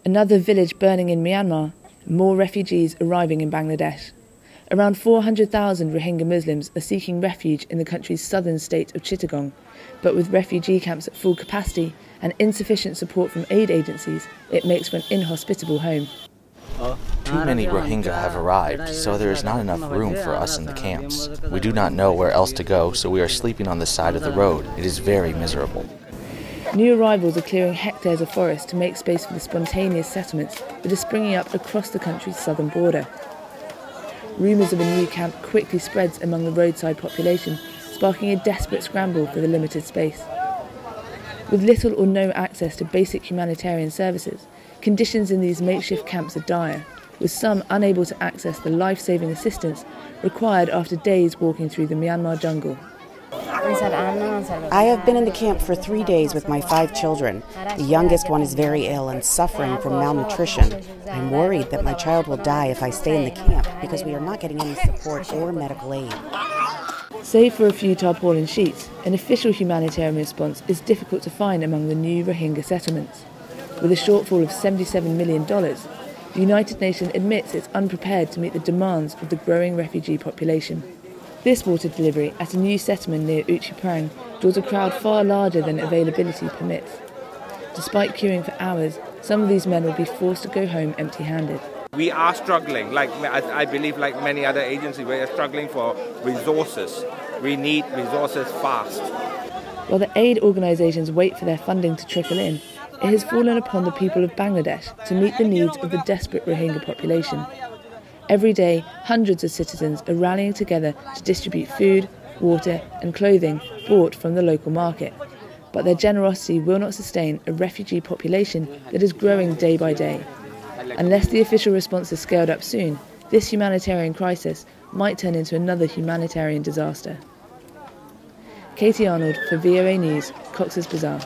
Another village burning in Myanmar, more refugees arriving in Bangladesh. Around 400,000 Rohingya Muslims are seeking refuge in the country's southern state of Chittagong, but with refugee camps at full capacity and insufficient support from aid agencies, it makes for an inhospitable home. Too many Rohingya have arrived, so there is not enough room for us in the camps. We do not know where else to go, so we are sleeping on the side of the road. It is very miserable. New arrivals are clearing hectares of forest to make space for the spontaneous settlements that are springing up across the country's southern border. Rumours of a new camp quickly spreads among the roadside population, sparking a desperate scramble for the limited space. With little or no access to basic humanitarian services, conditions in these makeshift camps are dire, with some unable to access the life-saving assistance required after days walking through the Myanmar jungle. I have been in the camp for 3 days with my 5 children. The youngest one is very ill and suffering from malnutrition. I'm worried that my child will die if I stay in the camp because we are not getting any support or medical aid. Save for a few tarpaulin sheets, an official humanitarian response is difficult to find among the new Rohingya settlements. With a shortfall of $77 million, the United Nations admits it's unprepared to meet the demands of the growing refugee population. This water delivery at a new settlement near Uchiprang draws a crowd far larger than availability permits. Despite queuing for hours, some of these men will be forced to go home empty-handed. We are struggling, I believe like many other agencies, we are struggling for resources. We need resources fast. While the aid organisations wait for their funding to trickle in, it has fallen upon the people of Bangladesh to meet the needs of the desperate Rohingya population. Every day, hundreds of citizens are rallying together to distribute food, water and clothing bought from the local market. But their generosity will not sustain a refugee population that is growing day by day. Unless the official response is scaled up soon, this humanitarian crisis might turn into another humanitarian disaster. Katie Arnold for VOA News, Cox's Bazaar.